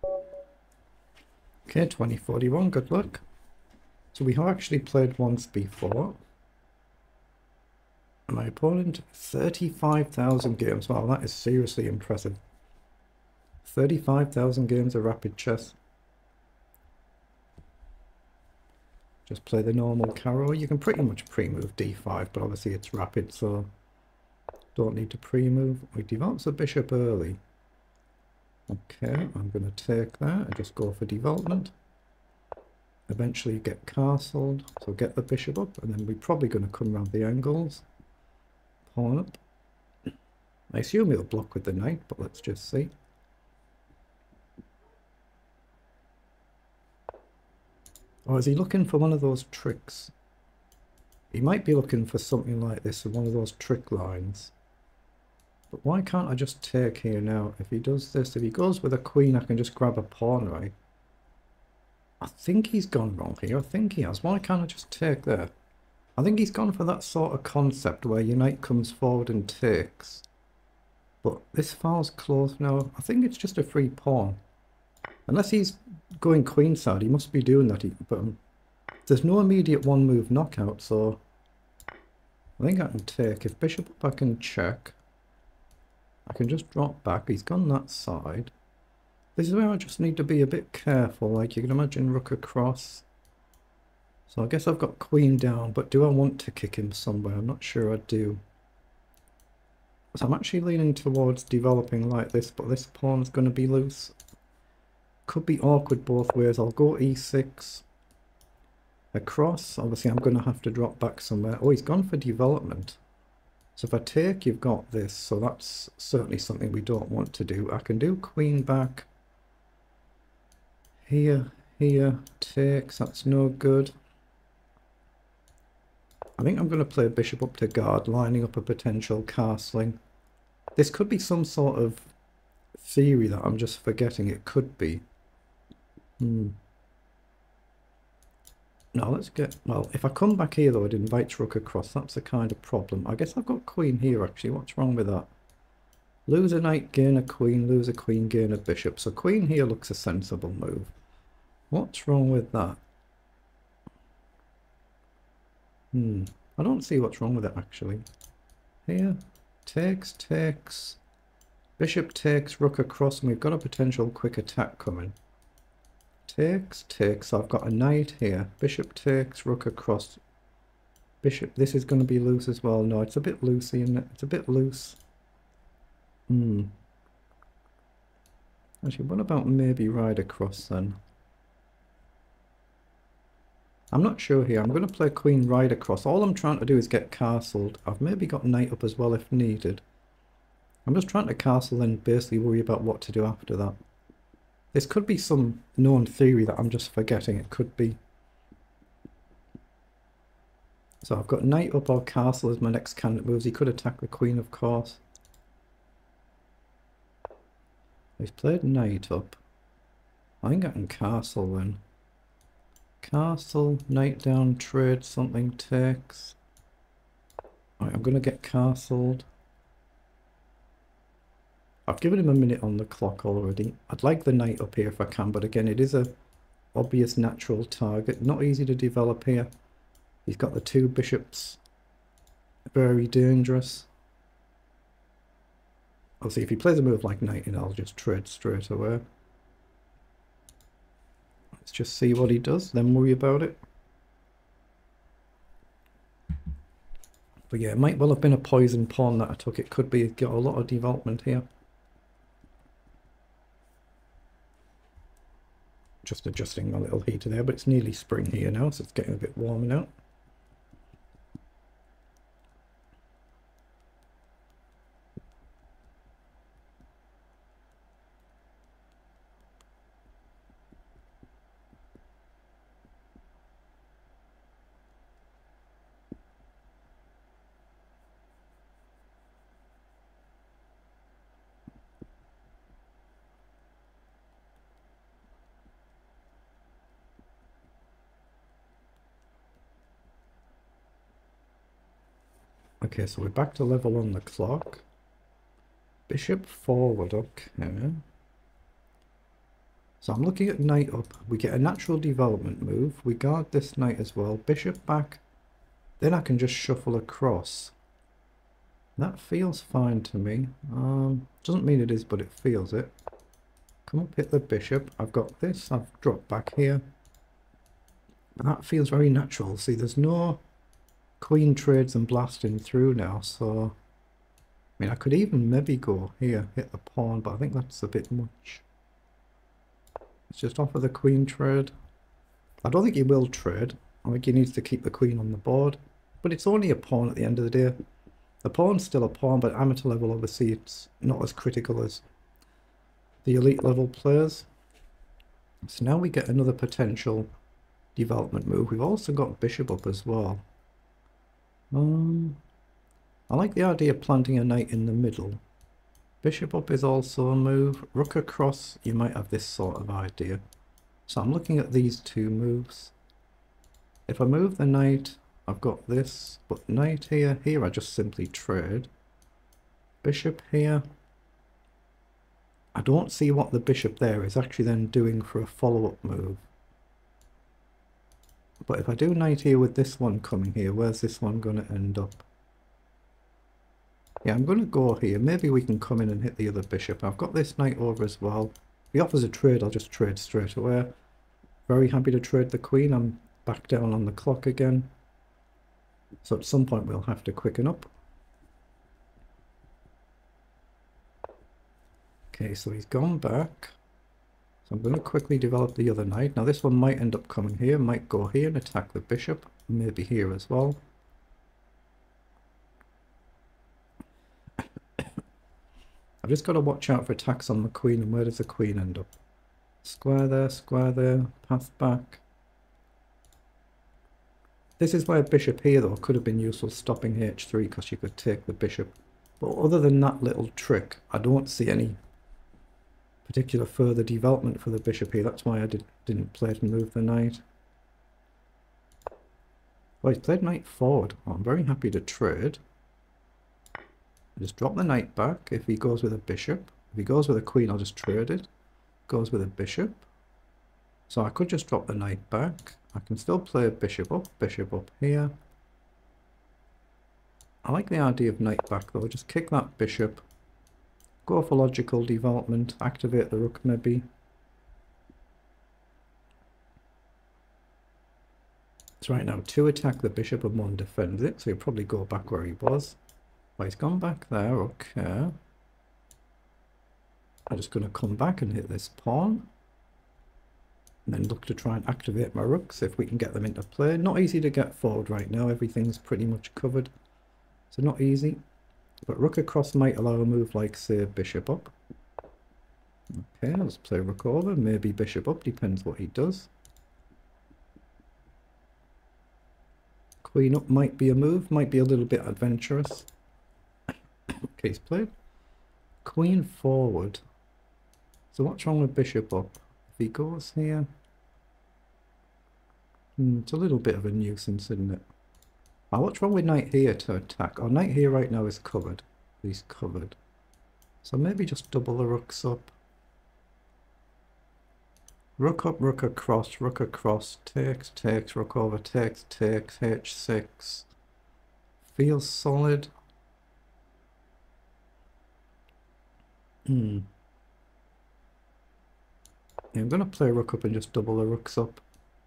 Okay, 2041, good luck. So we have actually played once before. And my opponent, 35,000 games. Wow, that is seriously impressive. 35,000 games of rapid chess. Just play the normal carrow. You can pretty much pre-move d5, but obviously it's rapid, so don't need to pre-move. We develops the bishop early. Okay, I'm going to take that and just go for development. Eventually get castled, so get the bishop up, and then we're probably going to come around the angles. Pawn up. I assume he'll block with the knight, but let's just see. Or is he looking for one of those tricks? He might be looking for something like this, one of those trick lines. But why can't I just take here now? If he does this, if he goes with a queen, I can just grab a pawn, right? I think he's gone wrong here. I think he has. Why can't I just take there? I think he's gone for that sort of concept where your knight comes forward and takes. But this file's closed now. I think it's just a free pawn. Unless he's going queenside, he must be doing that. But there's no immediate one move knockout, so I think I can take. If bishop up, I can check. I can just drop back. He's gone that side. This is where I just need to be a bit careful. Like you can imagine, rook across. So I guess I've got queen down, but do I want to kick him somewhere? I'm not sure I do. So I'm actually leaning towards developing like this, but this pawn's going to be loose. Could be awkward both ways. I'll go e6. Across. Obviously I'm going to have to drop back somewhere. Oh, he's gone for development. So if I take, you've got this. So that's certainly something we don't want to do. I can do queen back. Here, takes. That's no good. I think I'm going to play bishop up to guard, lining up a potential castling. This could be some sort of theory that I'm just forgetting. It could be. No, let's get... Well, if I come back here, though, it invites rook across. That's the kind of problem. I guess I've got queen here, actually. What's wrong with that? Lose a knight, gain a queen. Lose a queen, gain a bishop. So queen here looks a sensible move. What's wrong with that? I don't see what's wrong with it, actually. Here, takes. Bishop takes, rook across, and we've got a potential quick attack coming. Takes. So I've got a knight here. Bishop takes, rook across. Bishop, this is going to be loose as well. No, it's a bit loosey, isn't it? It's a bit loose. Actually, what about maybe ride across then? I'm not sure here. I'm going to play queen ride across. All I'm trying to do is get castled. I've maybe got knight up as well if needed. I'm just trying to castle and basically worry about what to do after that. This could be some known theory that I'm just forgetting. It could be. So I've got knight up or castle as my next candidate moves. He could attack the queen, of course. He's played knight up. I think I can castle then. Castle, knight down, trade, something takes. Right, I'm going to get castled. I've given him a minute on the clock already. I'd like the knight up here if I can, but again, it is a obvious natural target. Not easy to develop here. He's got the two bishops. Very dangerous. Obviously, if he plays a move like knight, I'll just trade straight away. Let's just see what he does, then worry about it. But yeah, it might well have been a poison pawn that I took. It could be, got a lot of development here. Just adjusting my little heater there, but it's nearly spring here now, so it's getting a bit warmer now. Okay, so we're back to level on the clock. Bishop forward, okay. So I'm looking at knight up. We get a natural development move. We guard this knight as well. Bishop back. Then I can just shuffle across. That feels fine to me. Doesn't mean it is, but it feels it. Come up, hit the bishop. I've got this. I've dropped back here. And that feels very natural. See, there's no queen trades and blasting through now, so... I mean, I could even maybe go here, hit the pawn, but I think that's a bit much. Let's just offer the queen trade. I don't think he will trade. I think he needs to keep the queen on the board. But it's only a pawn at the end of the day. The pawn's still a pawn, but amateur level, obviously, it's not as critical as the elite level players. So now we get another potential development move. We've also got bishop up as well. I like the idea of planting a knight in the middle. Bishop up is also a move. Rook across, you might have this sort of idea. So I'm looking at these two moves. If I move the knight, I've got this, but knight here, I just simply trade. Bishop here. I don't see what the bishop there is actually then doing for a follow-up move. But if I do knight here with this one coming here, where's this one going to end up? Yeah, I'm going to go here. Maybe we can come in and hit the other bishop. I've got this knight over as well. If he offers a trade, I'll just trade straight away. Very happy to trade the queen. I'm back down on the clock again. So at some point we'll have to quicken up. Okay, so he's gone back. So I'm going to quickly develop the other knight. Now this one might end up coming here, might go here and attack the bishop. Maybe here as well. I've just got to watch out for attacks on the queen, and where does the queen end up? Square there, path back. This is where bishop here though could have been useful, stopping h3 because you could take the bishop. But other than that little trick, I don't see any particular further development for the bishop here. That's why I didn't play it and move the knight. Well, he's played knight forward. Oh, I'm very happy to trade. Just drop the knight back if he goes with a bishop. If he goes with a queen, I'll just trade it. Goes with a bishop. So I could just drop the knight back. I can still play bishop up here. I like the idea of knight back though. Just kick that bishop. Go for logical development. Activate the rook maybe. It's right now 2 attack the bishop and 1 defends it. So he'll probably go back where he was. Well, he's gone back there, okay. I'm just going to come back and hit this pawn. And then look to try and activate my rooks if we can get them into play. Not easy to get forward right now, everything's pretty much covered. So not easy. But rook across might allow a move like, say, bishop up. Okay, let's play rook over, maybe bishop up, depends what he does. Queen up might be a move, might be a little bit adventurous. Okay, he's played queen forward. So what's wrong with bishop up? If he goes here, it's a little bit of a nuisance, isn't it? Now what's wrong with knight here to attack? Oh, knight here right now is covered. He's covered. So maybe just double the rooks up. Rook up, rook across, takes, rook over, takes, h6. Feels solid. Yeah, I'm going to play rook up and just double the rooks up.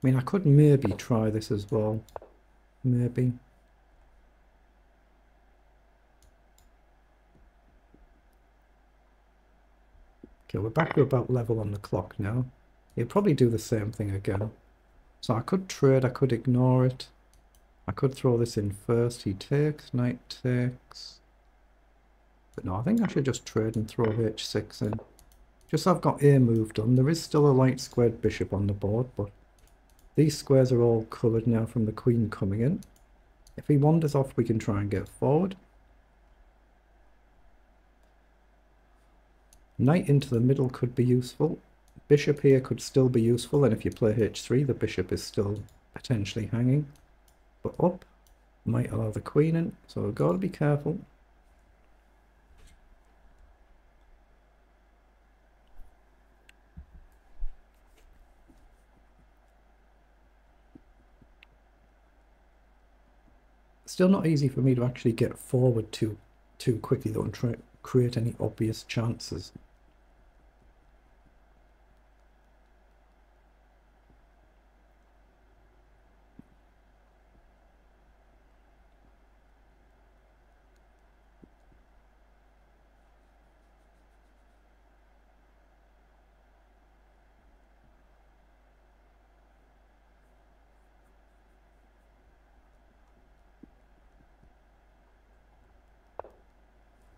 I mean, I could maybe try this as well. Maybe. Okay, we're back to about level on the clock now. He'll probably do the same thing again. So I could trade, I could ignore it. I could throw this in first. He takes, knight takes. But no, I think I should just trade and throw h6 in. Just so I've got a move done. There is still a light squared bishop on the board, but these squares are all covered now from the queen coming in. If he wanders off, we can try and get forward. Knight into the middle could be useful. Bishop here could still be useful, and if you play h3, the bishop is still potentially hanging. But up might allow the queen in, so we've got to be careful. Still not easy for me to actually get forward too quickly though and try to create any obvious chances.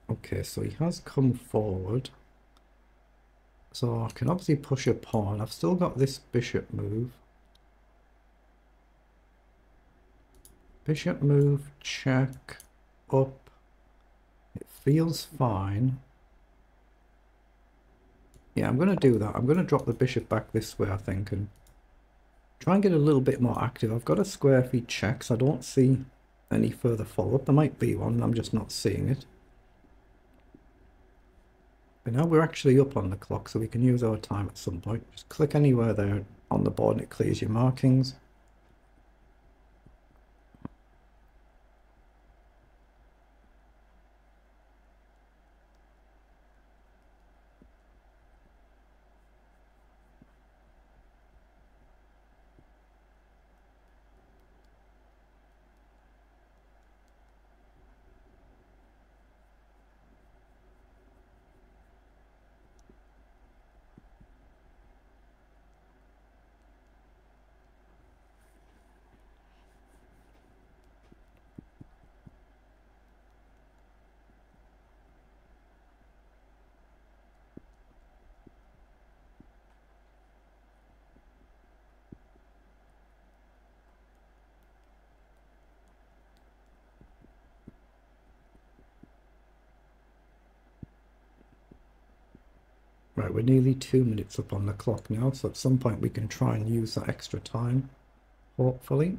Okay, so he has come forward. So I can obviously push a pawn. I've still got this bishop move. Bishop move, check, up. It feels fine. Yeah, I'm going to do that. I'm going to drop the bishop back this way, I think, and try and get a little bit more active. I've got a square if he checks. I don't see any further follow-up. There might be one. I'm just not seeing it. But now we're actually up on the clock, so we can use our time at some point. Just click anywhere there on the board and it clears your markings. Right, we're nearly 2 minutes up on the clock now, so at some point we can try and use that extra time, hopefully.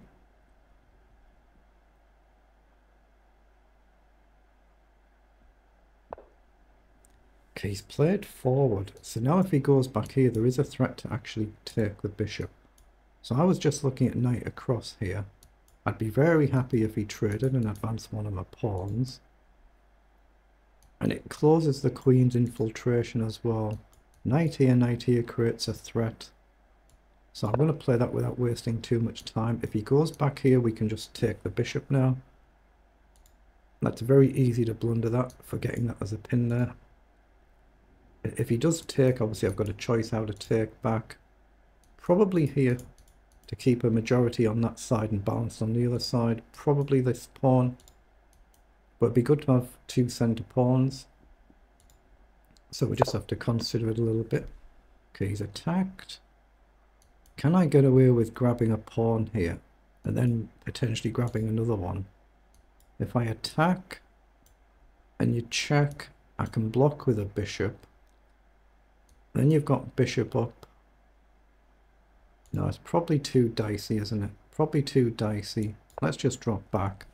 Okay, he's played forward, so now if he goes back here, there is a threat to actually take the bishop. So I was just looking at knight across here. I'd be very happy if he traded and advanced one of my pawns. And it closes the queen's infiltration as well. Knight here creates a threat. So I'm going to play that without wasting too much time. If he goes back here, we can just take the bishop now. That's very easy to blunder that, forgetting that there's a pin there. If he does take, obviously I've got a choice how to take back. Probably here to keep a majority on that side and balance on the other side. Probably this pawn. But it'd be good to have two centre pawns. So we just have to consider it a little bit. Okay, he's attacked. Can I get away with grabbing a pawn here and then potentially grabbing another one? If I attack and you check, I can block with a bishop. Then you've got bishop up. No, it's probably too dicey, isn't it? Probably too dicey. Let's just drop back.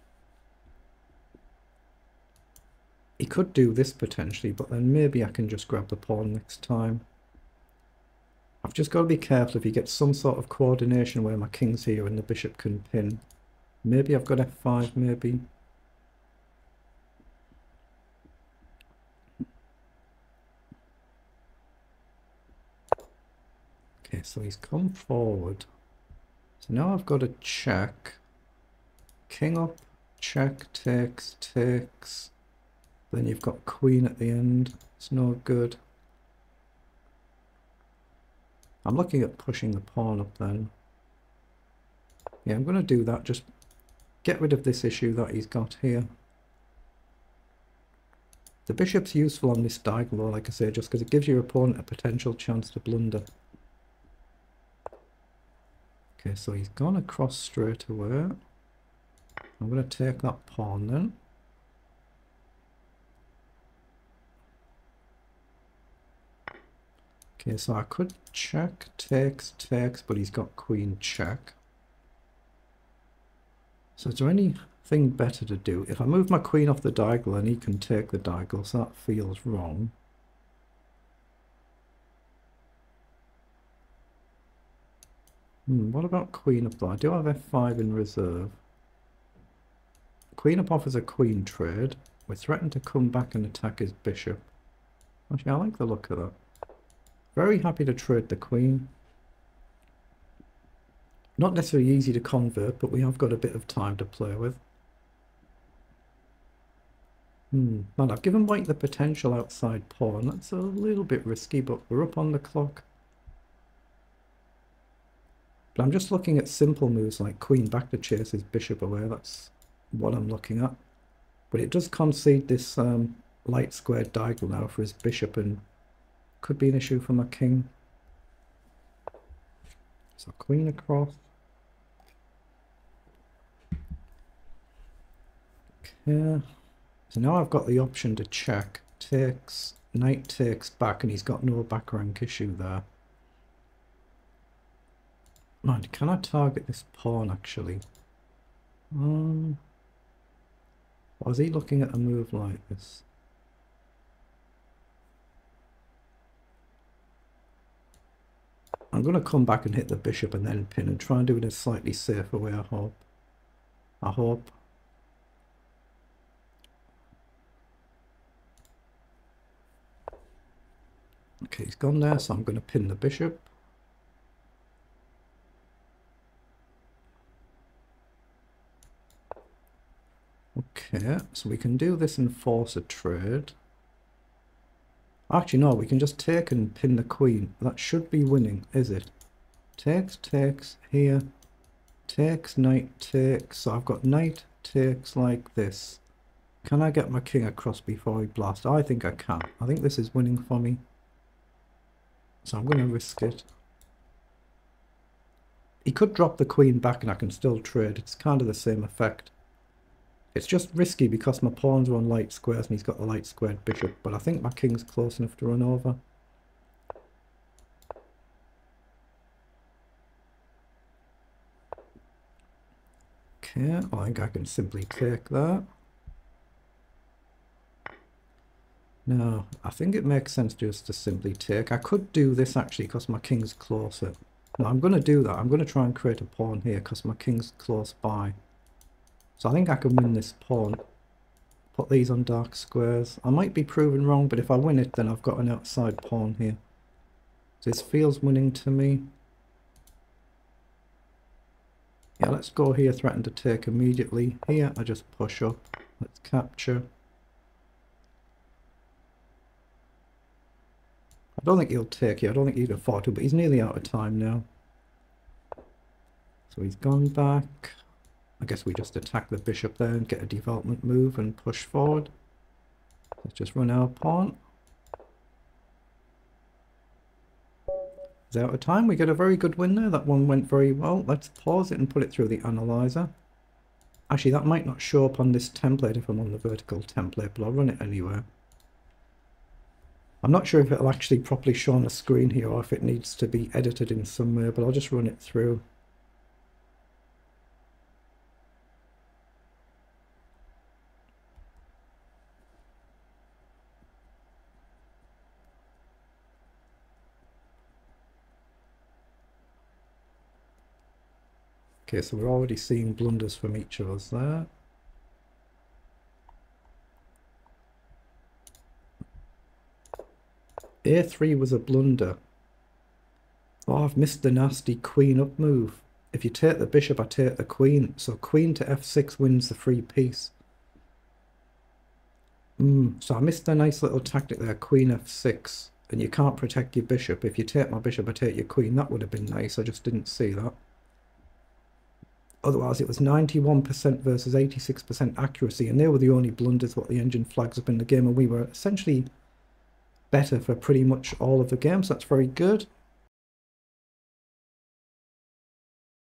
He could do this potentially, but then maybe I can just grab the pawn next time. I've just got to be careful if he gets some sort of coordination where my king's here and the bishop can pin. Maybe I've got f5, maybe. Okay, so he's come forward. So now I've got to check. King up, check, takes, takes. Then you've got queen at the end. It's no good. I'm looking at pushing the pawn up then. Yeah, I'm going to do that. Just get rid of this issue that he's got here. The bishop's useful on this diagonal, like I say, just because it gives your opponent a potential chance to blunder. Okay, so he's gone across straight away. I'm going to take that pawn then. Okay, so I could check, takes, but he's got queen check. So is there anything better to do? If I move my queen off the diagonal, then he can take the diagonal, so that feels wrong. What about queen up there? I do have f5 in reserve. queen up offers a queen trade. We're threatened to come back and attack his bishop. Actually, I like the look of that. Very happy to trade the queen. Not necessarily easy to convert, but we have got a bit of time to play with. Man, I've given white the potential outside pawn. That's a little bit risky, but we're up on the clock. But I'm just looking at simple moves like queen back to chase his bishop away. That's what I'm looking at. But it does concede this light squared diagonal now for his bishop, and could be an issue for my king. So queen across. Okay. So now I've got the option to check. Takes, knight takes back, and he's got no back rank issue there. Man, can I target this pawn actually? Or is he looking at a move like this? I'm going to come back and hit the bishop and then pin and try and do it in a slightly safer way, I hope. Okay, he's gone there, so I'm going to pin the bishop. Okay, so we can do this and force a trade. Actually, no, we can just take and pin the queen. That should be winning, is it? Takes, takes, here. Takes, knight, takes. So I've got knight, takes like this. Can I get my king across before we blast? I think I can. I think this is winning for me. So I'm going to risk it. He could drop the queen back and I can still trade. It's kind of the same effect. It's just risky because my pawns are on light squares and he's got the light squared bishop, but I think my king's close enough to run over. Okay, I think I can simply take that. No, I think it makes sense just to simply take. I could do this actually because my king's closer. No, I'm going to do that. I'm going to try and create a pawn here because my king's close by. So I think I can win this pawn. Put these on dark squares. I might be proven wrong, but if I win it, then I've got an outside pawn here. This feels winning to me. Yeah, let's go here, threaten to take immediately. Here, I just push up. Let's capture. I don't think he'll take here. I don't think he'd afford to, but he's nearly out of time now. So he's gone back. I guess we just attack the bishop there and get a development move and push forward. Let's just run our pawn. He's out of time. We get a very good win there. That one went very well. Let's pause it and put it through the analyzer. Actually, that might not show up on this template if I'm on the vertical template, but I'll run it anyway. I'm not sure if it'll actually properly show on the screen here or if it needs to be edited in some way, but I'll just run it through. Okay, so we're already seeing blunders from each of us there. A3 was a blunder. Oh, I've missed the nasty queen up move. If you take the bishop, I take the queen. So queen to f6 wins the free piece. So I missed a nice little tactic there, queen f6. And you can't protect your bishop. If you take my bishop, I take your queen. That would have been nice. I just didn't see that. Otherwise, it was 91% versus 86% accuracy. And they were the only blunders what the engine flags up in the game. And we were essentially better for pretty much all of the games. That's very good.